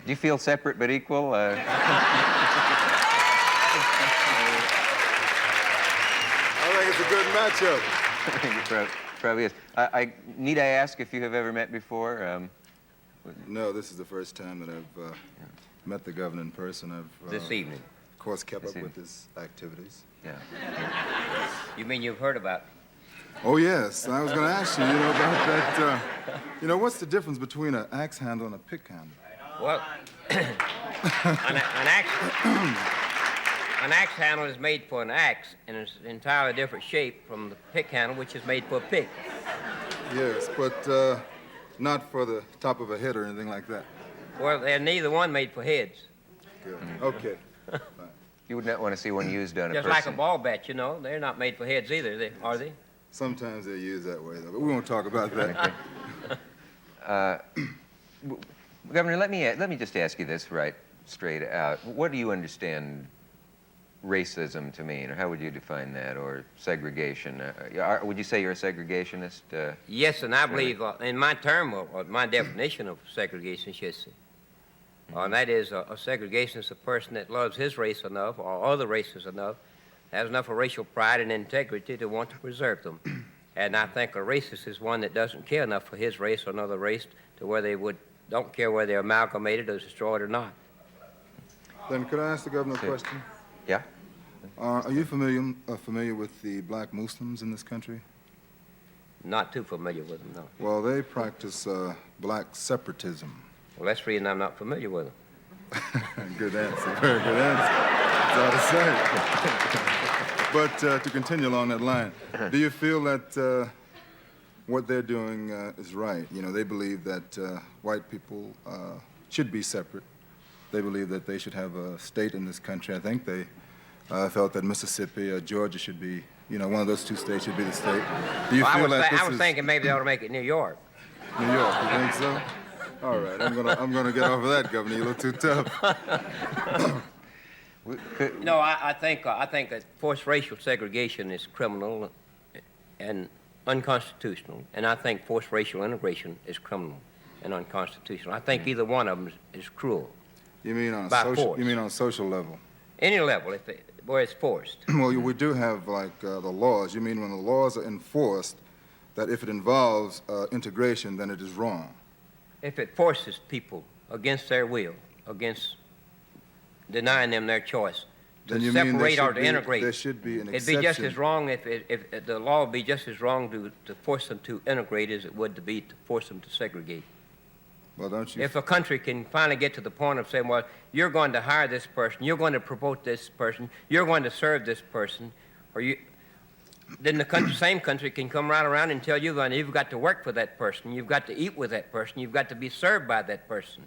Do you feel separate but equal? I think it's a good matchup. It probably is. Need I ask if you have ever met before? No, this is the first time that I've met the governor in person. I've This evening. of course, kept up with his activities. Yeah. You mean you've heard about? Oh, yes. I was going to ask you, about that. What's the difference between an axe handle and a pick handle? Well, an axe handle is made for an axe, and it's an entirely different shape from the pick handle, which is made for a pick. Yes, but not for the top of a head or anything like that. Well, they're neither one made for heads. Good. Okay. You would not want to see one used on a person. Just like a ball bat, they're not made for heads either, are they? Sometimes they're used that way, though, but we won't talk about that. Governor, let me just ask you this right straight out. What do you understand racism to mean, or how would you define that, or segregation? Would you say you're a segregationist? Yes, and I believe in my term, or my definition of segregation, and that is a segregationist is a person that loves his race enough, or other races enough, has enough of racial pride and integrity to want to preserve them. And I think a racist is one that doesn't care enough for his race or another race to where don't care whether they're amalgamated or destroyed or not. Then could I ask the governor a question? Yeah? Are you familiar with the black Muslims in this country? Not too familiar with them, no. Well, they practice black separatism. Well, that's the reason I'm not familiar with them. Good answer, very good answer. That's all to say. But to continue along that line, do you feel that what they're doing is right? They believe that white people should be separate. They believe that they should have a state in this country. I think they felt that Mississippi or Georgia should be, one of those two states should be the state. Do you feel that this I was thinking maybe they ought to make it New York. New York, you think so? All right, I'm gonna get off of that, Governor. You look too tough. No, I think that forced racial segregation is criminal and unconstitutional, and I think forced racial integration is criminal and unconstitutional. I think either one of them is cruel. You mean on a social level? Any level, where it's forced. Well, we do have the laws. You mean when the laws are enforced, that if it involves integration, then it is wrong? If it forces people against their will, against denying them their choice, to separate or to integrate, there should be an exception. It'd be just as wrong if the law would be just as wrong to force them to integrate as it would to force them to segregate. Well, don't you? If a country can finally get to the point of saying, well, you're going to hire this person, you're going to promote this person, you're going to serve this person, then the same country can come right around and tell you you've got to work for that person, you've got to eat with that person, you've got to be served by that person.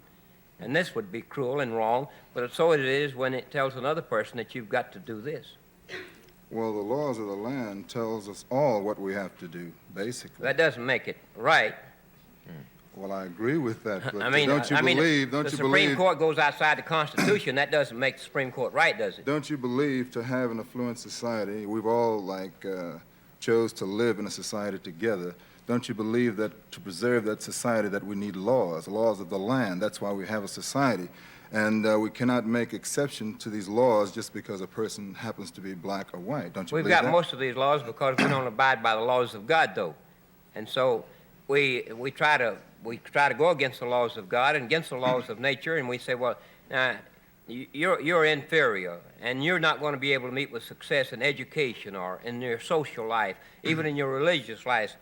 And this would be cruel and wrong, but so it is when it tells another person that you've got to do this. Well, the laws of the land tells us all what we have to do, basically. That doesn't make it right. Well, I agree with that, but the Supreme Court goes outside the Constitution. That doesn't make the Supreme Court right, does it? Don't you believe to have an affluent society, we've all, chose to live in a society together, don't you believe that to preserve that society that we need laws of the land? That's why we have a society. And we cannot make exception to these laws just because a person happens to be black or white. Don't you believe that? We've got most of these laws because we don't abide by the laws of God, though. And so we try to go against the laws of God and against the laws of nature, and we say, well, you're inferior, and you're not going to be able to meet with success in education or in your social life, even in your religious life,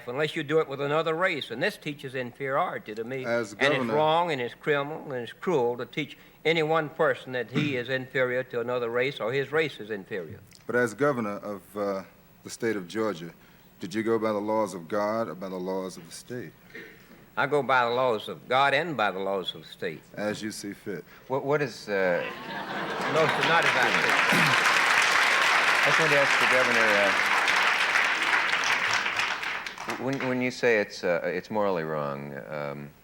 unless you do it with another race. And this teaches inferiority to me. As governor, and it's wrong, and it's criminal, and it's cruel to teach any one person that he is inferior to another race or his race is inferior. But as governor of the state of Georgia, did you go by the laws of God or by the laws of the state? I go by the laws of God and by the laws of the state. As you see fit. What is... No, sir, not as I see. I just wanted to ask the governor, when you say it's morally wrong,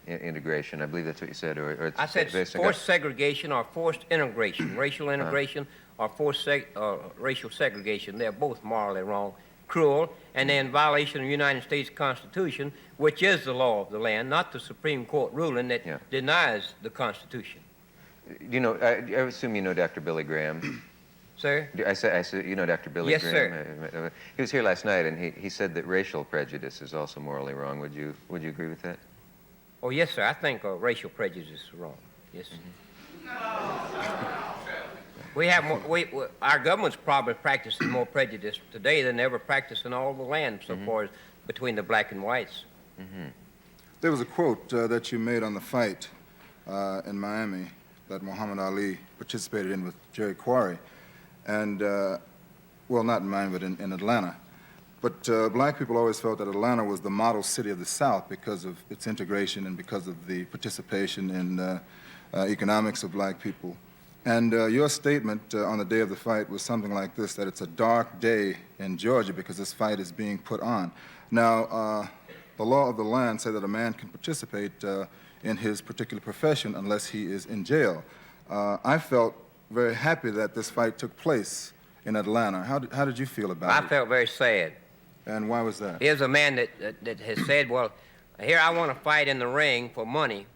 integration, I believe that's what you said, or it's... I said forced segregation or forced integration, racial integration or forced racial segregation. They're both morally wrong, cruel, and they're in violation of the United States Constitution, which is the law of the land, not the Supreme Court ruling that denies the Constitution. You know, I assume you know Dr. Billy Graham. Sir? I said, you know Dr. Billy Yes, Graham? sir. He was here last night, and he said that racial prejudice is also morally wrong. Would you agree with that? Oh, yes, sir. I think racial prejudice is wrong. Yes. We have more, our government's probably practicing more prejudice today than they ever practiced in all the land so far as between the black and whites. There was a quote that you made on the fight in Miami that Muhammad Ali participated in with Jerry Quarry. And, well, not in Miami, but in Atlanta. But black people always felt that Atlanta was the model city of the South because of its integration and because of the participation in economics of black people. And your statement on the day of the fight was something like this, that it's a dark day in Georgia because this fight is being put on. Now, the law of the land says that a man can participate in his particular profession unless he is in jail. I felt very happy that this fight took place in Atlanta. How did you feel about it? I felt very sad. And why was that? Here's a man that has said, well, here I want to fight in the ring for money,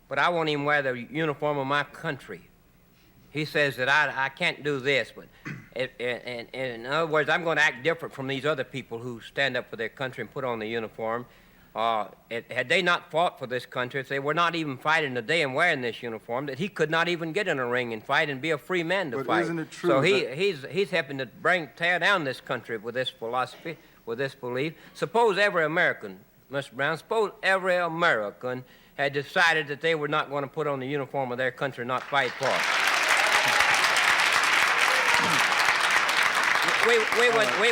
but I won't even wear the uniform of my country. He says that I can't do this, but in other words, I'm going to act different from these other people who stand up for their country and put on the uniform. Had they not fought for this country, if they were not even fighting today and wearing this uniform, that he could not even get in a ring and fight and be a free man to but fight. Isn't it true so that... he's helping to tear down this country with this philosophy, with this belief. Suppose every American, Mr. Brown, suppose every American had decided that they were not going to put on the uniform of their country and not fight for it. We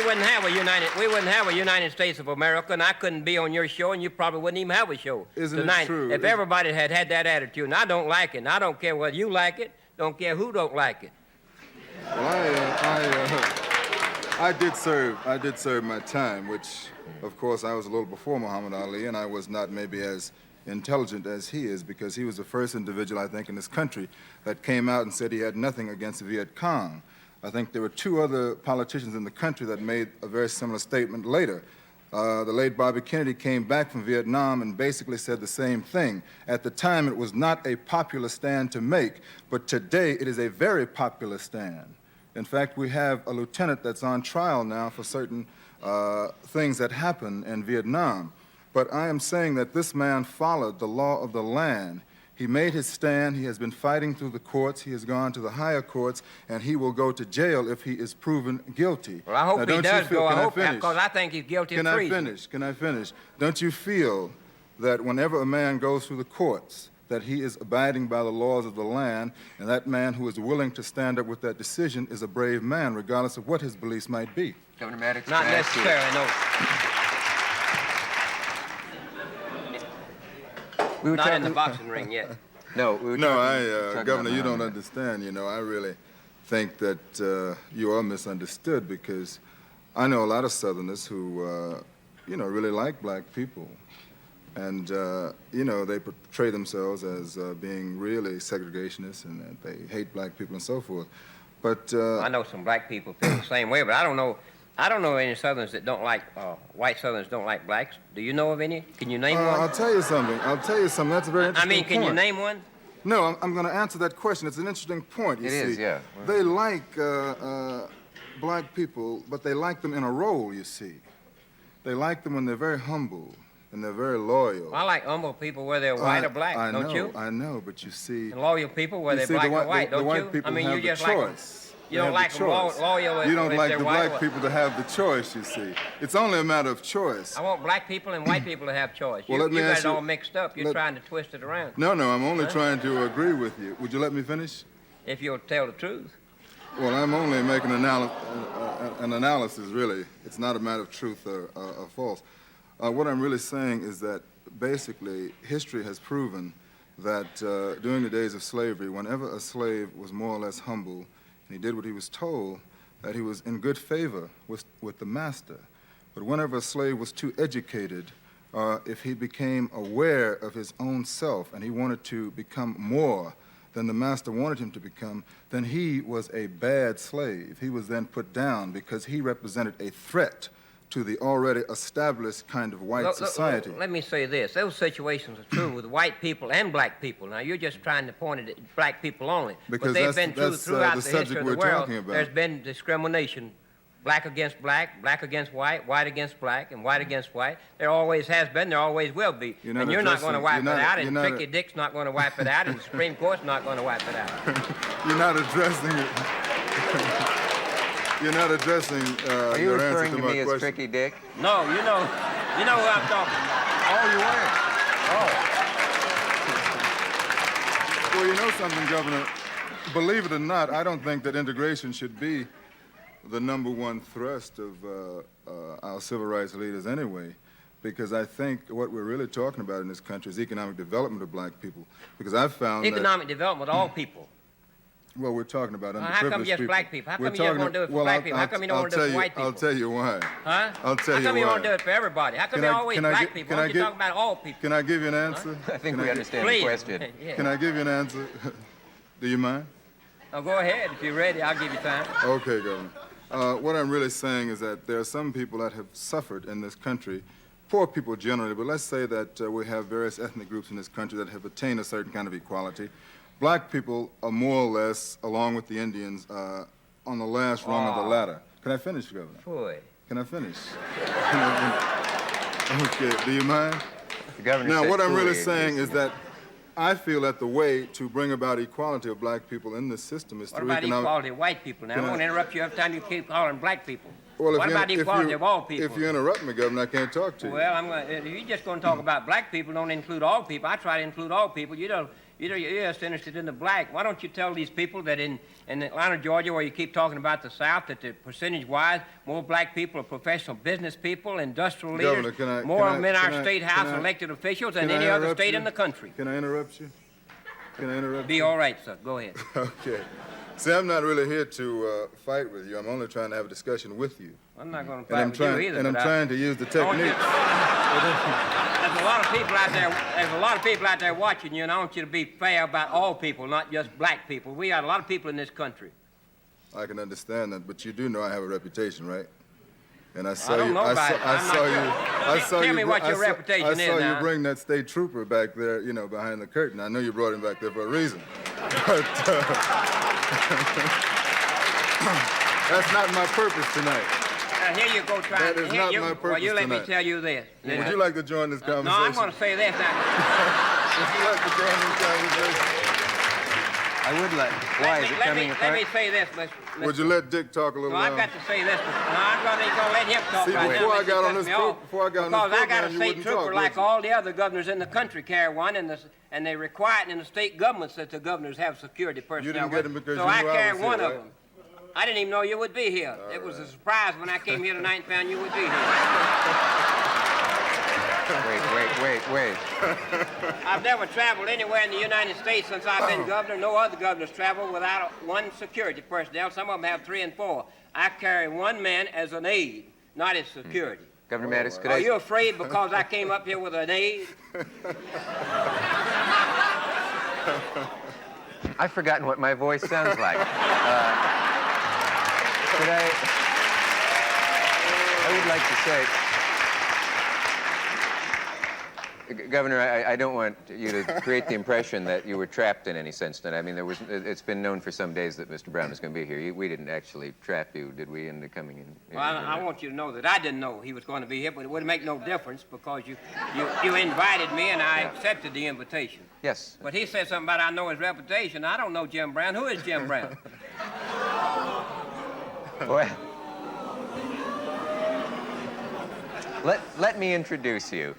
wouldn't have a United States of America, and I couldn't be on your show, and you probably wouldn't even have a show tonight. It true? If everybody had that attitude, and I don't like it, and I don't care whether you like it, don't care who don't like it. Well, I did serve my time, which, of course, I was a little before Muhammad Ali, and I was not maybe as intelligent as he is, because he was the first individual, I think, in this country that came out and said he had nothing against the Viet Cong. I think there were two other politicians in the country that made a very similar statement later. The late Bobby Kennedy came back from Vietnam and basically said the same thing. At the time, it was not a popular stand to make, but today it is a very popular stand. In fact, we have a lieutenant that's on trial now for certain things that happened in Vietnam. But I am saying that this man followed the law of the land. He made his stand. He has been fighting through the courts. He has gone to the higher courts, and he will go to jail if he is proven guilty. Well, I hope he does go. I hope, finish? because I think he's guilty of treason. Can I finish? Don't you feel that whenever a man goes through the courts, that he is abiding by the laws of the land, and that man who is willing to stand up with that decision is a brave man, regardless of what his beliefs might be? Governor Maddox? Not necessarily, no. Not in the boxing ring yet. No, Governor, you don't understand. You know, I really think that you are misunderstood, because I know a lot of Southerners who, you know, really like black people. And, you know, they portray themselves as being really segregationists, and that they hate black people and so forth. But I know some black people feel the same way, but I don't know any Southerners that don't like, white Southerners don't like blacks. Do you know of any? Can you name one? I'll tell you something. That's a very interesting point. Can you name one? No, I'm going to answer that question. It's an interesting point, you see. It is, yeah. They like black people, but they like them in a role, you see. They like them when they're very humble and they're very loyal. Well, I like humble people whether they're white or black, don't you? I know, but you see... And loyal people whether they're black or white, don't you? The white people have the choice. You don't like them loyal. You don't like the black people to have the choice, you see. It's only a matter of choice. I want black people and white people to have choice. Well, You got it all mixed up. You're trying to twist it around. No, I'm only trying to agree with you. Would you let me finish? If you'll tell the truth. Well, I'm only making an analysis, really. It's not a matter of truth or false. What I'm really saying is that basically history has proven that during the days of slavery, whenever a slave was more or less humble and he did what he was told, that he was in good favor with the master. But whenever a slave was too educated, if he became aware of his own self and he wanted to become more than the master wanted him to become, then he was a bad slave. He was then put down because he represented a threat to the already established kind of white society. Let me say this. Those situations are true with white people and black people. Now, you're just trying to point it at black people only. Because but they've that's- been true that's, throughout the the history subject of the we're world. talking about. There's been discrimination. Black against black, black against white, white against black, and white against white. There always has been, there always will be. You're not And you're not going to addressing- wipe it out, you're and not- Tricky Dick's not going to wipe it out, and the Supreme Court's not going to wipe it out. You're not addressing it. You're not addressing Are you your answer referring to to my me as question. Tricky Dick? No, you know who I'm talking about. Oh, you weren't. Oh. Well, you know something, Governor? Believe it or not, I don't think that integration should be the number one thrust of our civil rights leaders anyway, because I think what we're really talking about in this country is economic development of black people, because I've found Economic development of all people. well, we're talking about underprivileged How come just people. black people? How We're come you just talking- want to do it for well, black people? How come you don't want to do it for white people? I'll tell you why. Huh? I'll tell How you come you why. want to do it for everybody? How come Can you I- always can I black get- people? can Why I don't you get- talk about all people? Can I give you an answer? I think Can we I- understand Please. the question. Yeah. Can I give you an answer? Do you mind? Oh, go ahead. If you're ready, I'll give you time. Okay, Governor. What I'm really saying is that there are some people that have suffered in this country, poor people generally, but let's say that we have various ethnic groups in this country that have attained a certain kind of equality. Black people are more or less, along with the Indians, on the last rung of the ladder. Can I finish, Governor? Boy. Can I finish? Okay, do you mind? The governor Now, said what I'm really fully saying agrees. is that I feel that the way to bring about equality of black people in this system is What through about economic... equality of white people? Now, I Can I- won't interrupt you every time you keep calling black people. Well, What about equality of all people? If you interrupt me, Governor, I can't talk to you. Well, if you're just going to talk about black people, don't include all people. I try to include all people. You're just interested in the black. Why don't you tell these people that in Atlanta, Georgia, where you keep talking about the South, that the percentage-wise, more black people are professional business people, industrial Governor, leaders, can I- more can of them I- in our can I- state can house I- elected officials than Can I any other interrupt state you? in the country. Can I interrupt you? Can I interrupt Be you? all right, sir. Go ahead. Okay. See, I'm not really here to fight with you. I'm only trying to have a discussion with you. I'm not going to And fight I'm with trying, you either. and I'm but trying to use the I want you- technique. There's a lot of people out there. There's a lot of people out there watching you, and I want you to be fair about all people, not just black people. We got a lot of people in this country. I can understand that, but you do know I have a reputation, right? And I saw I don't you. know about it. I I'm not saw you. sure. I saw Tell you. me what your reputation I is saw now. you bring that state trooper back there, you know, behind the curtain. I know you brought him back there for a reason. But that's not my purpose tonight. Here you go trying. That is here not you, my Well, purpose you let me tonight. tell you this. Would you like to join this conversation? No, I'm going to say this now. Would you like to join this conversation? I would let. Why is it coming let apart? me say this. Would you let Dick talk a little No, I've longer? got to say this. No, I'm going to let him talk See, right before now. I got on Cut this me pro- off. before I got on this Because I got program, a you state wouldn't trooper talk, like would you? all the other governors in the country carry one, and they require it in the state governments that the governors have security personnel. didn't get 'em because so you I knew I carry was one here, of right? them. I didn't even know you would be here. It was a surprise when I came here tonight and found you would be here. Wait. I've never traveled anywhere in the United States since I've been governor. No other governors travel without one security personnel. Some of them have 3 and 4. I carry one man as an aide, not as security. Governor Maddox, could Are I? you afraid because I came up here with an aide? I've forgotten what my voice sounds like. Could I would like to say, Governor, I don't want you to create the impression that you were trapped in any sense tonight. I mean, it's been known for some days that Mr. Brown is going to be here. We didn't actually trap you, did we, into coming in? Well, I want you to know that I didn't know he was going to be here, but it wouldn't make no difference because you invited me and I accepted the invitation. Yes. But he said something about I know his reputation. I don't know Jim Brown. Who is Jim Brown? Well, let me introduce you.